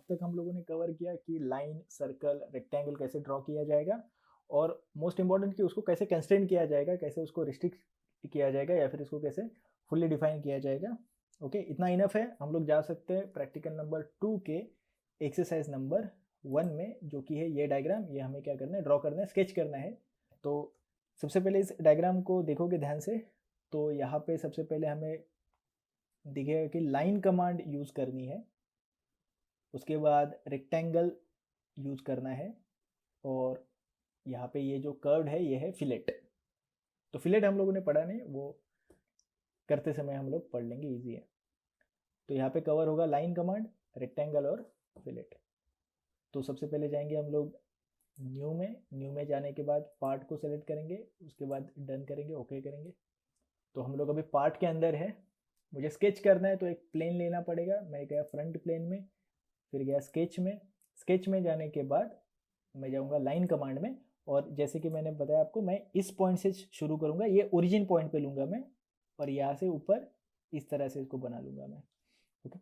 तक हम लोगों ने कवर किया कि लाइन, सर्कल, रेक्टेंगल कैसे ड्रॉ किया जाएगा और मोस्ट इंपॉर्टेंट कि उसको कैसे कंस्ट्रेंट किया जाएगा, कैसे उसको रिस्ट्रिक्ट किया जाएगा या फिर इसको कैसे फुल्ली डिफाइन किया जाएगा। ओके, इतना इनफ है। हम लोग जा सकते हैं प्रैक्टिकल नंबर 2 के एक्सरसाइज नंबर 1 में, जो कि है ये डायग्राम। ये हमें क्या करना है, ड्रॉ करना है, स्केच करना है। तो सबसे पहले इस डायग्राम को देखोगे ध्यान से, तो यहाँ पे सबसे पहले हमें दिखेगा कि लाइन कमांड यूज करनी है, उसके बाद रेक्टेंगल यूज करना है, और यहाँ पे ये जो कर्व है ये है फिलेट। तो फिलेट हम लोगों ने पढ़ा नहीं, वो करते समय हम लोग पढ़ लेंगे, इजी है। तो यहाँ पे कवर होगा लाइन कमांड, रेक्टेंगल और फिलेट। तो सबसे पहले जाएंगे हम लोग न्यू में जाने के बाद पार्ट को सेलेक्ट करेंगे, उसके बाद डन करेंगे, ओके करेंगे। तो हम लोग अभी पार्ट के अंदर है। मुझे स्केच करना है तो एक प्लेन लेना पड़ेगा। मैं गया फ्रंट प्लेन में, फिर गया स्केच में। स्केच में जाने के बाद मैं जाऊँगा लाइन कमांड में, और जैसे कि मैंने बताया आपको, मैं इस पॉइंट से शुरू करूँगा, ये ओरिजिन पॉइंट पे लूँगा मैं, और यहाँ से ऊपर इस तरह से इसको बना लूँगा मैं। ओके,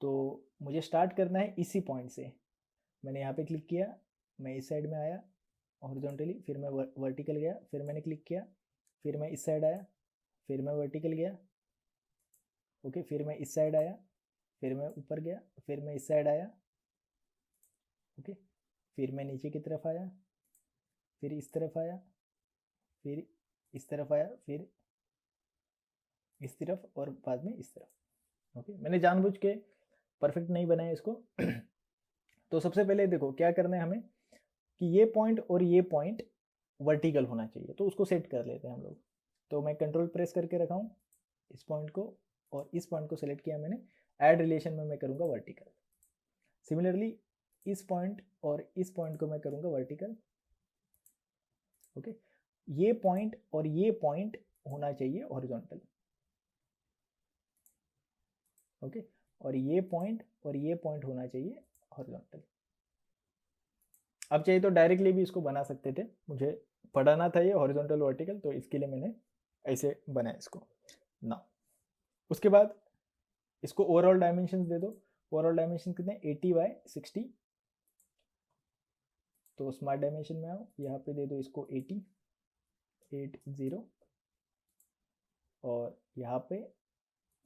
तो मुझे स्टार्ट करना है इसी पॉइंट से। मैंने यहाँ पे क्लिक किया, मैं इस साइड में आया हॉरिजॉन्टली, फिर मैं वर्टिकल गया, फिर मैंने क्लिक किया, फिर मैं इस साइड आया, फिर मैं वर्टिकल गया। ओके, फिर मैं इस साइड आया, फिर मैं ऊपर गया, फिर मैं इस साइड आया। ओके, फिर मैं नीचे की तरफ आया, फिर इस तरफ आया, फिर इस तरफ आया, फिर इस तरफ, और बाद में इस तरफ। ओके, मैंने जानबूझ के परफेक्ट नहीं बनाया इसको। तो सबसे पहले देखो क्या करना है हमें, कि ये पॉइंट और ये पॉइंट वर्टिकल होना चाहिए, तो उसको सेट कर लेते हैं हम लोग। तो मैं कंट्रोल प्रेस करके रखा हूँ इस पॉइंट को, और इस पॉइंट को सेलेक्ट किया मैंने। ऐड रिलेशन में मैं करूँगा वर्टिकल। सिमिलरली इस पॉइंट और इस पॉइंट को मैं करूँगा वर्टिकल। ओके, ये पॉइंट और ये पॉइंट होना चाहिए हॉरिजॉन्टल। ओके, और ये पॉइंट और ये पॉइंट होना चाहिए हॉरिजॉन्टल। अब चाहिए तो डायरेक्टली भी इसको बना सकते थे, मुझे पढ़ाना था ये हॉरिजॉन्टल वर्टिकल, तो इसके लिए मैंने ऐसे बनाया इसको ना। उसके बाद इसको ओवरऑल डायमेंशन दे दो। ओवरऑल डायमेंशन कितने, 80/60। तो स्मार्ट डायमेंशन में आओ, यहाँ पे दे दो इसको 80, और यहाँ पे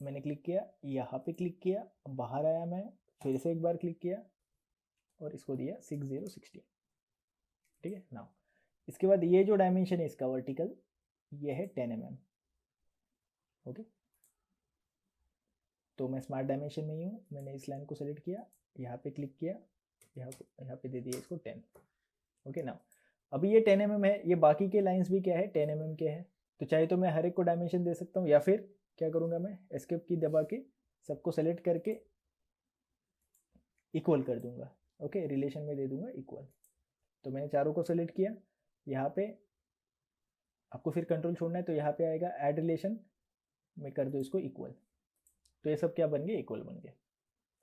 मैंने क्लिक किया, यहाँ पे क्लिक किया, बाहर आया मैं, फिर से एक बार क्लिक किया, और इसको दिया 60, 60। ठीक है ना। इसके बाद ये जो डायमेंशन है इसका वर्टिकल, ये है 10 mm। ओके, तो मैं स्मार्ट डायमेंशन में ही हूँ, मैंने इस लाइन को सेलेक्ट किया, यहाँ पे क्लिक किया, यहाँ पे दे दिया इसको 10। ओके ना, अभी ये 10 mm है, ये बाकी के लाइंस भी क्या है, 10 mm के हैं। तो चाहे तो मैं हर एक को डायमेंशन दे सकता हूँ, या फिर क्या करूँगा, मैं एस्केप की दबा के सबको सेलेक्ट करके इक्वल कर दूंगा। ओके, रिलेशन में दे दूंगा इक्वल। तो मैंने चारों को सेलेक्ट किया, यहाँ पे आपको फिर कंट्रोल छोड़ना है, तो यहाँ पे आएगा ऐड रिलेशन में कर दो इसको इक्वल। तो ये सब क्या बन गए, इक्वल बन गए।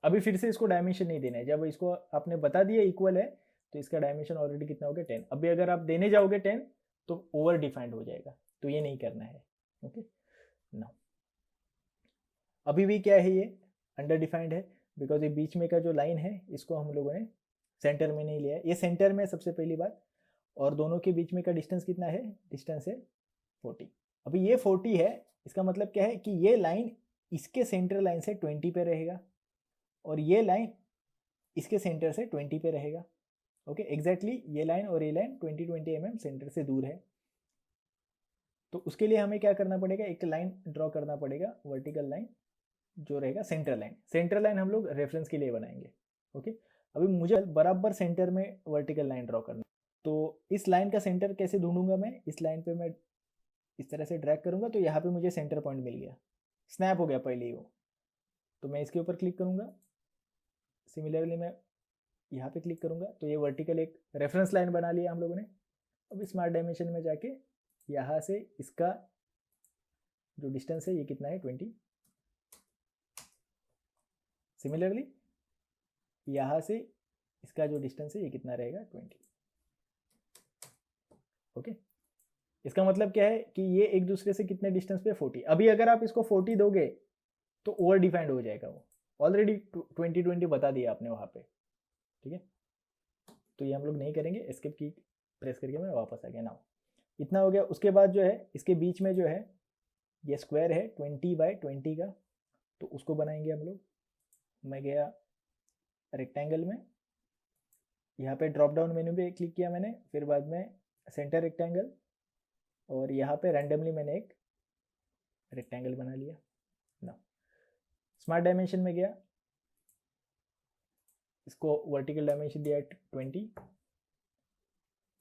अभी फिर से इसको डायमेंशन नहीं देना है, जब इसको आपने बता दिया इक्वल है, तो इसका डायमेंशन ऑलरेडी कितना हो गया, 10। अभी अगर आप देने जाओगे 10 तो ओवर डिफाइंड हो जाएगा, तो ये नहीं करना है। ओके ना, अभी भी क्या है, ये अंडर डिफाइंड है, बिकॉज ये बीच में का जो लाइन है इसको हम लोगों ने सेंटर में नहीं लिया है। ये सेंटर में सबसे पहली बात, और दोनों के बीच में का डिस्टेंस कितना है, डिस्टेंस है 40। अभी ये 40 है, इसका मतलब क्या है कि ये लाइन इसके सेंटर लाइन से 20 पे रहेगा, और ये लाइन इसके सेंटर से 20 पे रहेगा। ओके, एग्जैक्टली ये लाइन और ये लाइन 20 mm सेंटर से दूर है। तो उसके लिए हमें क्या करना पड़ेगा, एक लाइन ड्रॉ करना पड़ेगा, वर्टिकल लाइन, जो रहेगा सेंटर लाइन। सेंटर लाइन हम लोग रेफरेंस के लिए बनाएंगे। ओके, अभी मुझे बराबर सेंटर में वर्टिकल लाइन ड्रॉ करना, तो इस लाइन का सेंटर कैसे ढूंढूंगा मैं, इस लाइन पे मैं इस तरह से ड्रैग करूंगा, तो यहाँ पे मुझे सेंटर पॉइंट मिल गया, स्नैप हो गया पहले ही वो। तो मैं इसके ऊपर क्लिक करूंगा, सिमिलरली मैं यहाँ पे क्लिक करूंगा, तो ये वर्टिकल एक रेफरेंस लाइन बना लिया हम लोगों ने। अब स्मार्ट डायमेंशन में जाके यहाँ से इसका जो डिस्टेंस है ये कितना है, 20। सिमिलरली यहाँ से इसका जो डिस्टेंस है ये कितना रहेगा, 20। ओके, इसका मतलब क्या है कि ये एक दूसरे से कितने डिस्टेंस पे, 40। अभी अगर आप इसको 40 दोगे तो ओवर डिफाइंड हो जाएगा वो। ऑलरेडी 2020 बता दिया आपने वहाँ पे, ठीक है। तो ये हम लोग नहीं करेंगे, एस्केप की प्रेस करके मैं वापस आ गया ना। इतना हो गया। उसके बाद जो है इसके बीच में जो है ये स्क्वायर है 20x20 का, तो उसको बनाएंगे हम लोग। मैं गया रेक्टेंगल में, यहाँ पे ड्रॉप डाउन मेन्यू पे क्लिक किया मैंने, फिर बाद में सेंटर रेक्टेंगल, और यहाँ पे रैंडमली मैंने एक रेक्टेंगल बना लिया ना। स्मार्ट डायमेंशन में गया, इसको वर्टिकल डायमेंशन दिया 20,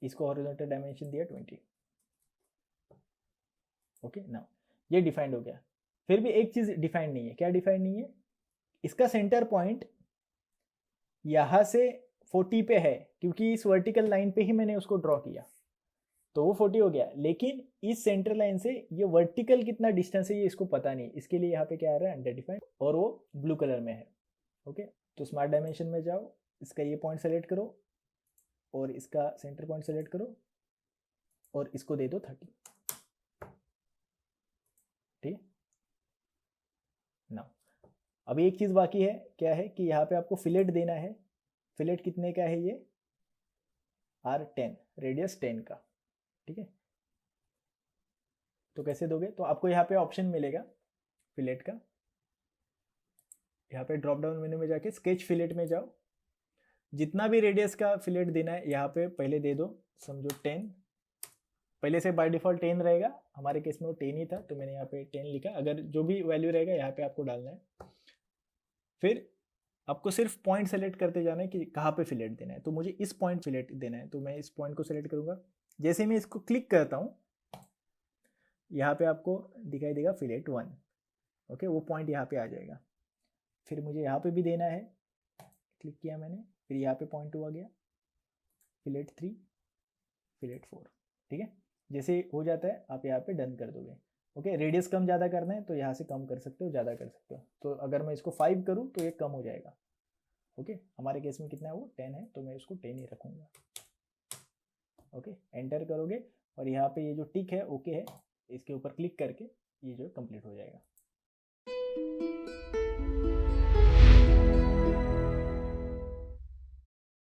इसको हॉरिजॉन्टल डायमेंशन दिया 20। ओके ना, ये डिफाइंड हो गया। फिर भी एक चीज डिफाइंड नहीं है। क्या डिफाइंड नहीं है? इसका सेंटर पॉइंट यहां से 40 पे है, क्योंकि इस वर्टिकल लाइन पे ही मैंने उसको ड्रॉ किया, तो वो 40 हो गया। लेकिन इस सेंटर लाइन से ये वर्टिकल कितना डिस्टेंस है ये इसको पता नहीं, इसके लिए यहाँ पे क्या आ रहा है, अनडिफाइंड, और वो ब्लू कलर में है। ओके, तो स्मार्ट डायमेंशन में जाओ, इसका ये पॉइंट सेलेक्ट करो और इसका सेंटर पॉइंट सेलेक्ट करो और इसको दे दो 30, ठीक है ना। अभी एक चीज बाकी है, क्या है कि यहाँ पे आपको फिलेट देना है। फिलेट कितने का है? ये R10, रेडियस 10 का, ठीक है। तो कैसे दोगे? तो आपको यहाँ पे ऑप्शन मिलेगा फिलेट का, यहाँ पे ड्रॉप डाउन मेन्यू में जाके स्केच फिलेट में जाओ, जितना भी रेडियस का फिलेट देना है यहाँ पे पहले दे दो। समझो 10, पहले से बाय डिफॉल्ट 10 रहेगा, हमारे केस में वो 10 ही था तो मैंने यहाँ पे 10 लिखा। अगर जो भी वैल्यू रहेगा यहाँ पे आपको डालना है। फिर आपको सिर्फ पॉइंट सेलेक्ट करते जाना है कि कहाँ पे फिलेट देना है। तो मुझे इस पॉइंट फिलेट देना है, तो मैं इस पॉइंट को सिलेक्ट करूँगा। जैसे मैं इसको क्लिक करता हूँ, यहाँ पे आपको दिखाई देगा फिलेट 1। ओके, वो पॉइंट यहाँ पे आ जाएगा। फिर मुझे यहाँ पे भी देना है, क्लिक किया मैंने, फिर यहाँ पे पॉइंट 2 आ गया, फिलेट 3, फिलेट 4, ठीक है। जैसे हो जाता है आप यहाँ पे डन कर दोगे। ओके, रेडियस कम ज़्यादा करना है तो यहाँ से कम कर सकते हो, ज़्यादा कर सकते हो। तो अगर मैं इसको 5 करूँ तो ये कम हो जाएगा। ओके, हमारे केस में कितना है, वो 10 है, तो मैं इसको 10 ही रखूँगा। ओके, एंटर करोगे और यहाँ पे ये जो टिक है ओके है, इसके ऊपर क्लिक करके ये जो कंप्लीट हो जाएगा।